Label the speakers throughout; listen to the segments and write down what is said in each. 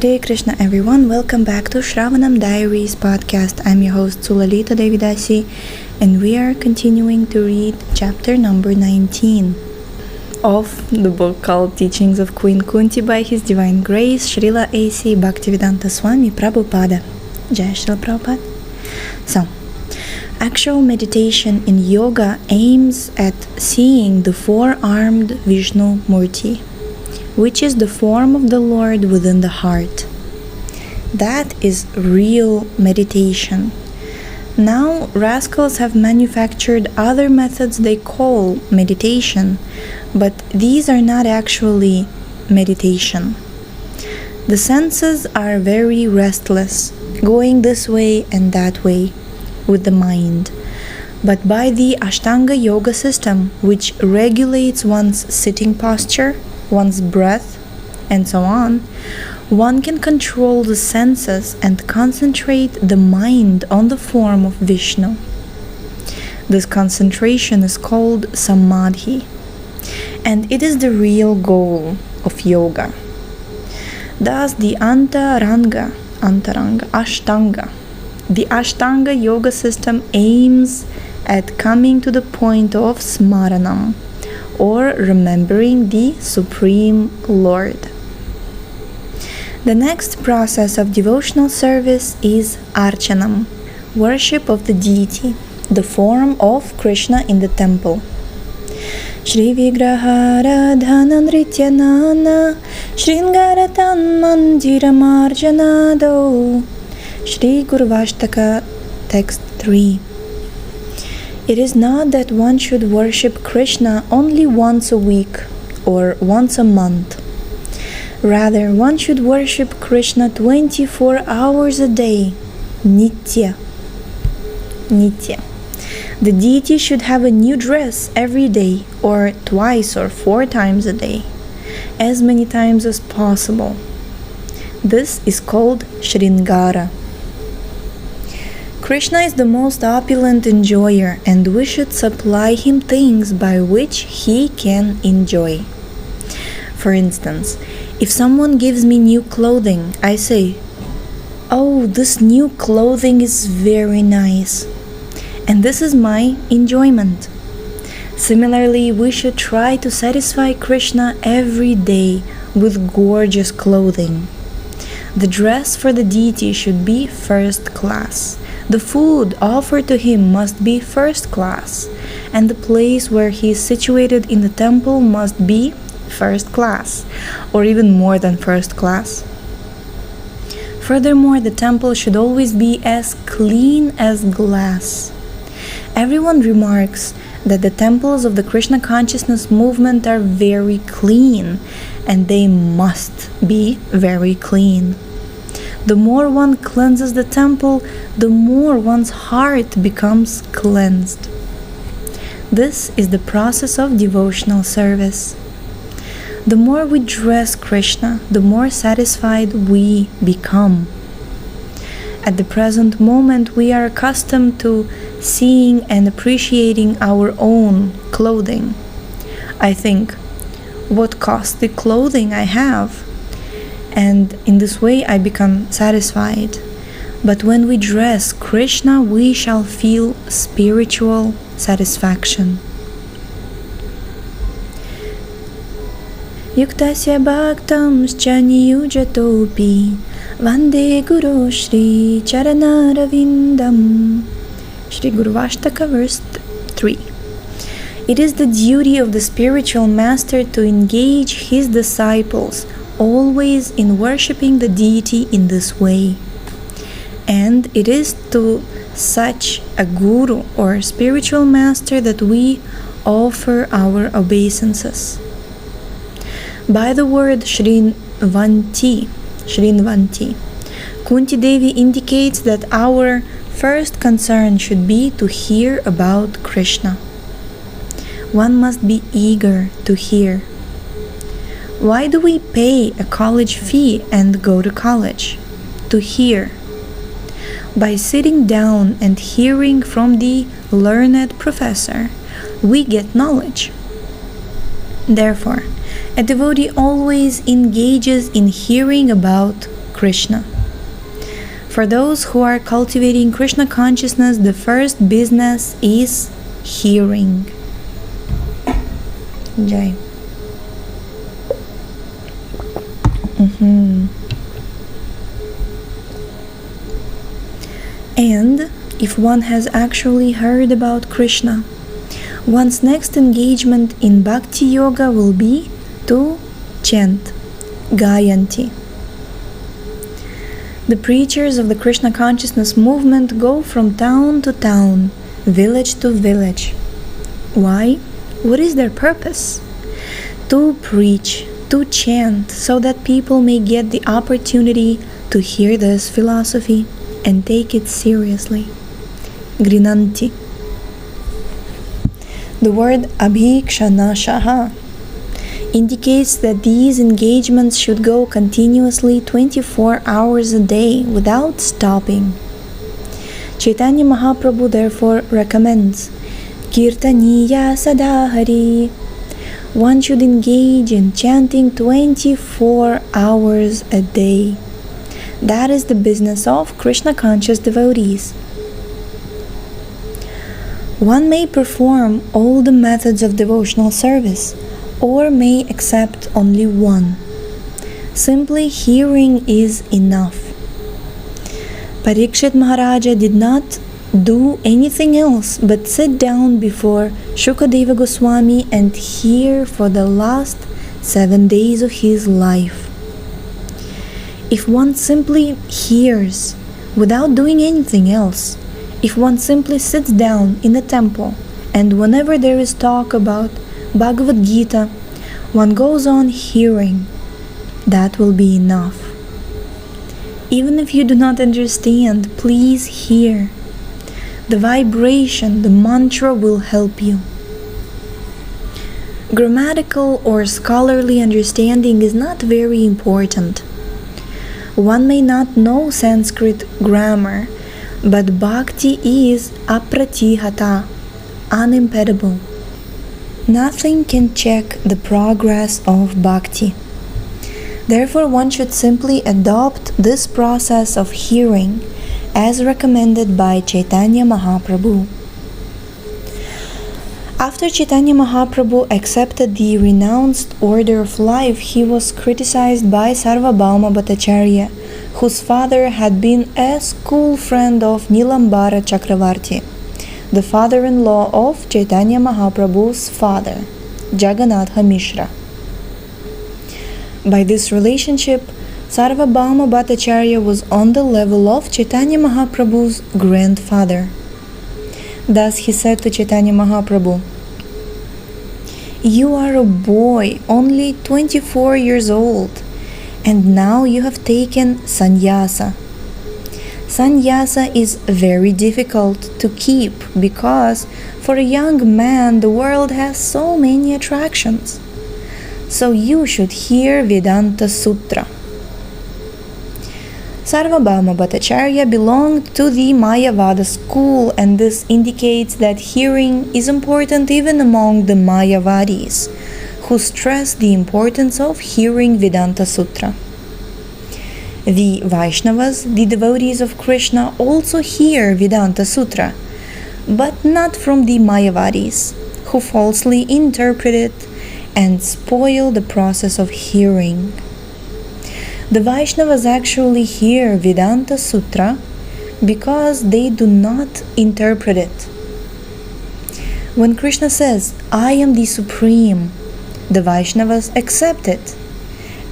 Speaker 1: Hare Krishna everyone, welcome back to Shravanam Diaries podcast. I'm your host Sulalita Devidasi and we are continuing to read chapter number 19 of the book called Teachings of Queen Kunti by His Divine Grace Srila A.C. Bhaktivedanta Swami Prabhupada. Jai Srila Prabhupada. So, actual meditation in yoga aims at seeing the four-armed Vishnu Murti, which is the form of the Lord within the heart. That is real meditation. Now, rascals have manufactured other methods they call meditation, but these are not actually meditation. The senses are very restless, going this way and that way with the mind. But by the Ashtanga yoga system, which regulates one's sitting posture, one's breath, and so on, one can control the senses and concentrate the mind on the form of Vishnu. This concentration is called samadhi, and it is the real goal of yoga. Thus the Ashtanga yoga system aims at coming to the point of smaranam, or remembering the Supreme Lord. The next process of devotional service is archanam, worship of the deity, the form of Krishna in the temple. Shri Vigraharadhana Nrityanana Shringaratan Mandiramarjanado. Shri Gurvashtaka, text 3. It is not that one should worship Krishna only once a week or once a month. Rather, one should worship Krishna 24 hours a day, nitya. Nitya. The deity should have a new dress every day, or twice or 4 times a day, as many times as possible. This is called Shringara. Krishna is the most opulent enjoyer, and we should supply him things by which he can enjoy. For instance, if someone gives me new clothing, I say, "Oh, this new clothing is very nice," and this is my enjoyment. Similarly, we should try to satisfy Krishna every day with gorgeous clothing. The dress for the deity should be first class. The food offered to him must be first class, and the place where he is situated in the temple must be first class, or even more than first class. Furthermore, the temple should always be as clean as glass. Everyone remarks that the temples of the Krishna consciousness movement are very clean, and they must be very clean. The more one cleanses the temple, the more one's heart becomes cleansed. This is the process of devotional service. The more we dress Krishna, the more satisfied we become. At the present moment, we are accustomed to seeing and appreciating our own clothing. I think, what costly clothing I have! And in this way I become satisfied. But when we dress Krishna, we shall feel spiritual satisfaction. Yuktasya bhaktam niyujatopi Vande Guru Shri Charanaravindam. Shri Gurvashtaka, verse 3. It is the duty of the spiritual master to engage his disciples always in worshipping the deity in this way. And it is to such a guru or spiritual master that we offer our obeisances. By the word Shrinvanti, Kunti Devi indicates that our first concern should be to hear about Krishna. One must be eager to hear. Why do we pay a college fee and go to college? To hear. By sitting down and hearing from the learned professor, we get knowledge. Therefore, a devotee always engages in hearing about Krishna. For those who are cultivating Krishna consciousness, the first business is hearing. Jai. And if one has actually heard about Krishna, one's next engagement in Bhakti Yoga will be to chant Gayanti. The preachers of the Krishna consciousness movement go from town to town, village to village. Why? What is their purpose? To preach, to chant, so that people may get the opportunity to hear this philosophy and take it seriously. Grinanti. The word abhikshanashaha indicates that these engagements should go continuously 24 hours a day without stopping. Chaitanya Mahaprabhu therefore recommends Kirtaniya Sadahari. One should engage in chanting 24 hours a day. That is the business of Krishna conscious devotees. One may perform all the methods of devotional service, or may accept only one. Simply hearing is enough. Parikshit Maharaja did not do anything else but sit down before Shukadeva Goswami and hear for the last 7 days of his life. If one simply hears without doing anything else, if one simply sits down in a temple and whenever there is talk about Bhagavad Gita, one goes on hearing, that will be enough. Even if you do not understand, please hear. The vibration, the mantra will help you. Grammatical or scholarly understanding is not very important. One may not know Sanskrit grammar, but bhakti is apratihata, unimpedable. Nothing can check the progress of bhakti. Therefore, one should simply adopt this process of hearing as recommended by Chaitanya Mahaprabhu. After Chaitanya Mahaprabhu accepted the renounced order of life, he was criticized by Sarvabhauma Bhattacharya, whose father had been a school friend of Nilambara Chakravarti, the father-in-law of Chaitanya Mahaprabhu's father, Jagannatha Mishra. By this relationship, Sarvabhauma Bhattacharya was on the level of Chaitanya Mahaprabhu's grandfather. Thus he said to Chaitanya Mahaprabhu, "You are a boy, only 24 years old, and now you have taken sannyasa. Sannyasa is very difficult to keep because for a young man the world has so many attractions. So you should hear Vedanta Sutra." Sarvabhauma Bhattacharya belonged to the Mayavada school, and this indicates that hearing is important even among the Mayavadis, who stress the importance of hearing Vedanta Sutra. The Vaishnavas, the devotees of Krishna, also hear Vedanta Sutra, but not from the Mayavadis, who falsely interpret it and spoil the process of hearing. The Vaishnavas actually hear Vedanta Sutra because they do not interpret it. When Krishna says, "I am the Supreme," the Vaishnavas accept it,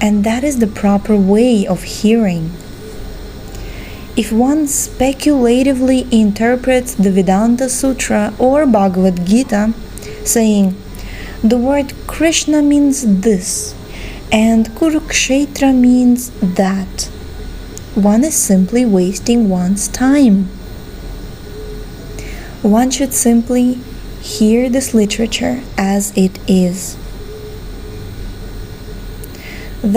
Speaker 1: and that is the proper way of hearing. If one speculatively interprets the Vedanta Sutra or Bhagavad Gita, saying, "The word Krishna means this, and Kurukshetra means that," one is simply wasting one's time. One should simply hear this literature as it is.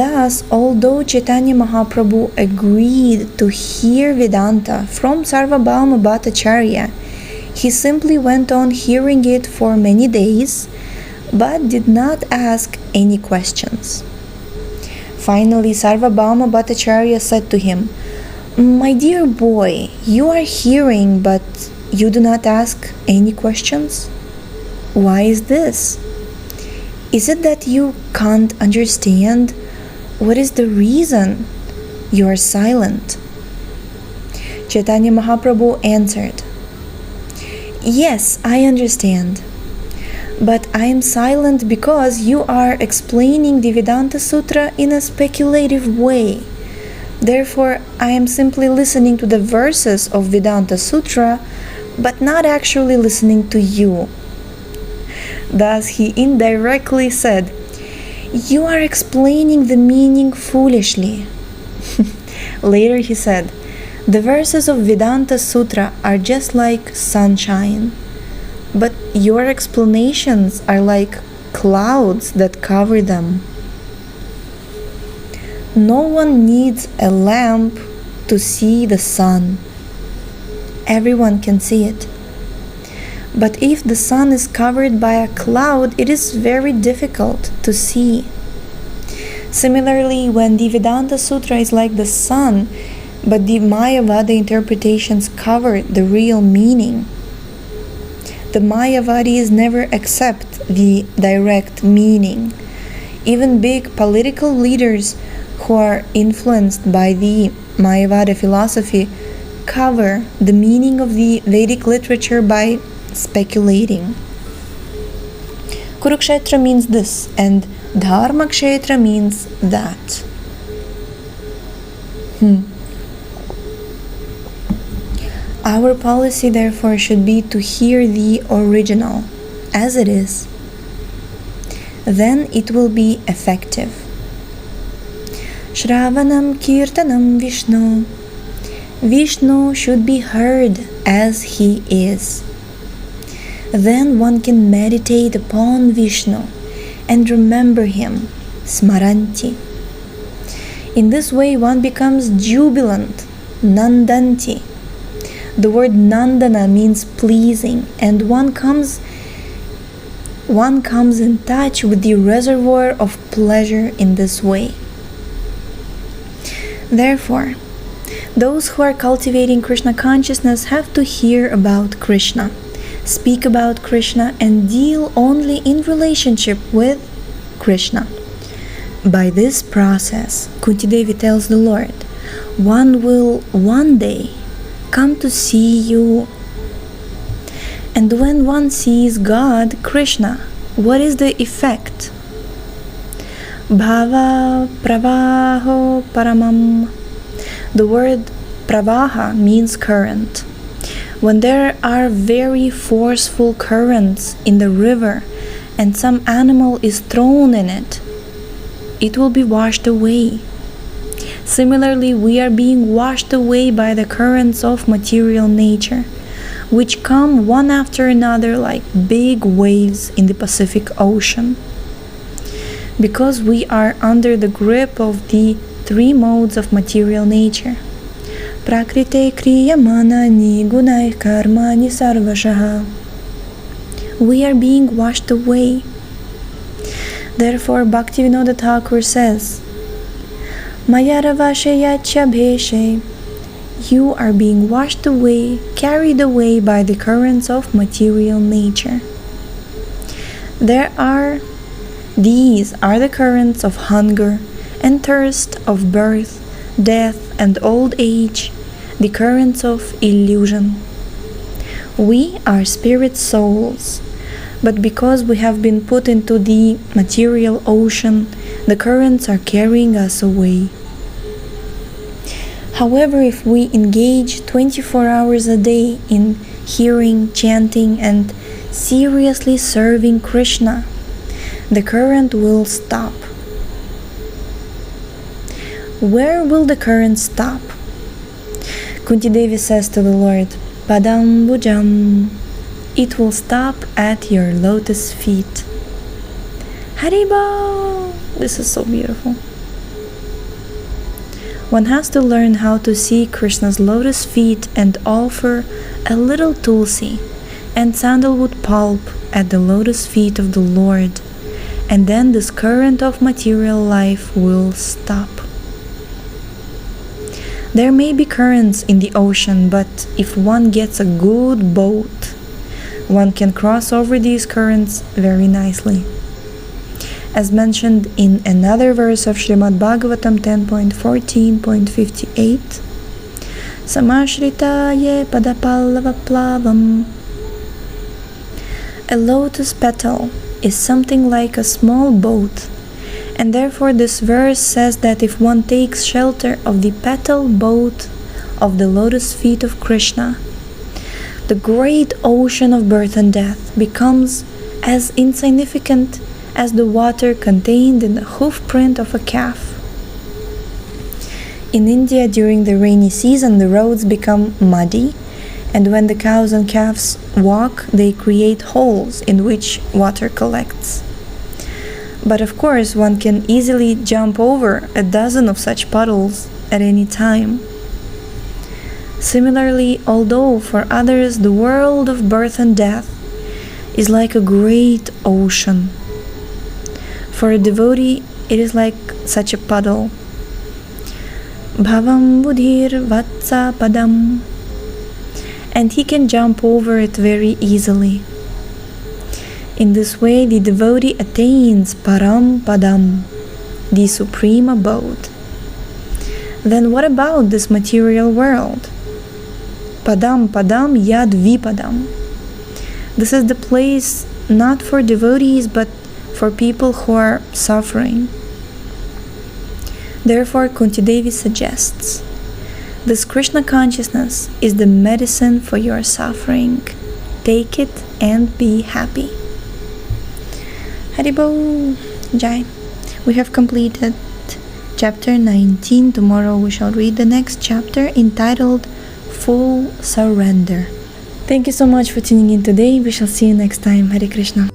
Speaker 1: Thus, although Chaitanya Mahaprabhu agreed to hear Vedanta from Sarvabhauma Bhattacharya, he simply went on hearing it for many days, but did not ask any questions. Finally, Sarvabhauma Bhattacharya said to him, "My dear boy, you are hearing, but you do not ask any questions? Why is this? Is it that you can't understand? What is the reason you are silent?" Chaitanya Mahaprabhu answered, "Yes, I understand. But I am silent because you are explaining the Vedanta Sutra in a speculative way. Therefore, I am simply listening to the verses of Vedanta Sutra, but not actually listening to you." Thus, he indirectly said, "You are explaining the meaning foolishly." Later he said, "The verses of Vedanta Sutra are just like sunshine, but your explanations are like clouds that cover them. No one needs a lamp to see the sun. Everyone can see it. But if the sun is covered by a cloud, it is very difficult to see. Similarly, when the Vedanta Sutra is like the sun, but the Mayavada interpretations cover the real meaning, the Mayavadis never accept the direct meaning. Even big political leaders who are influenced by the Mayavada philosophy cover the meaning of the Vedic literature by speculating. Kurukshetra means this, and Dharmakshetra means that." Our policy, therefore, should be to hear the original as it is. Then it will be effective. Shravanam Kirtanam Vishnu. Vishnu should be heard as he is. Then one can meditate upon Vishnu and remember him, Smaranti. In this way one becomes jubilant, Nandanti. The word Nandana means pleasing, and one comes in touch with the reservoir of pleasure in this way. Therefore, those who are cultivating Krishna consciousness have to hear about Krishna, speak about Krishna, and deal only in relationship with Krishna. By this process, Kunti Devi tells the Lord, one will one day come to see you. And when one sees God, Krishna, what is the effect? Bhava pravaho paramam. The word pravaha means current. When there are very forceful currents in the river and some animal is thrown in it, it will be washed away. Similarly, we are being washed away by the currents of material nature, which come one after another like big waves in the Pacific Ocean. Because we are under the grip of the three modes of material nature. Prakrite kriyamana ni gunai karmani sarvashaha. We are being washed away. Therefore, Bhaktivinoda Thakur says, Mayaravashayachabheshe. You are being washed away, carried away by the currents of material nature. These are the currents of hunger and thirst, of birth, death, and old age, the currents of illusion. We are spirit souls, but because we have been put into the material ocean, the currents are carrying us away. However, if we engage 24 hours a day in hearing, chanting, and seriously serving Krishna, the current will stop. Where will the current stop? Kunti Devi says to the Lord, Padam Bhujam. It will stop at your lotus feet. Haribol! This is so beautiful. One has to learn how to see Krishna's lotus feet and offer a little tulsi and sandalwood pulp at the lotus feet of the Lord, and then this current of material life will stop. There may be currents in the ocean, but if one gets a good boat, one can cross over these currents very nicely. As mentioned in another verse of Srimad Bhagavatam 10.14.58, Samashritaye padapallava plavam. A lotus petal is something like a small boat, and therefore this verse says that if one takes shelter of the petal boat of the lotus feet of Krishna, the great ocean of birth and death becomes as insignificant as the water contained in the hoof print of a calf. In India, during the rainy season, the roads become muddy, and when the cows and calves walk, they create holes in which water collects. But of course, one can easily jump over a dozen of such puddles at any time. Similarly, although for others the world of birth and death is like a great ocean, for a devotee it is like such a puddle. Bhavam buddhir vatsa padam, and he can jump over it very easily. In this way, the devotee attains param padam, the supreme abode. Then what about this material world? Padam padam yad vipadam. This is the place not for devotees but for people who are suffering. Therefore, Kunti Devi suggests, this Krishna consciousness is the medicine for your suffering. Take it and be happy. Haribol Jai. We have completed chapter 19. Tomorrow we shall read the next chapter entitled Full Surrender. Thank you so much for tuning in today. We shall see you next time. Hare Krishna.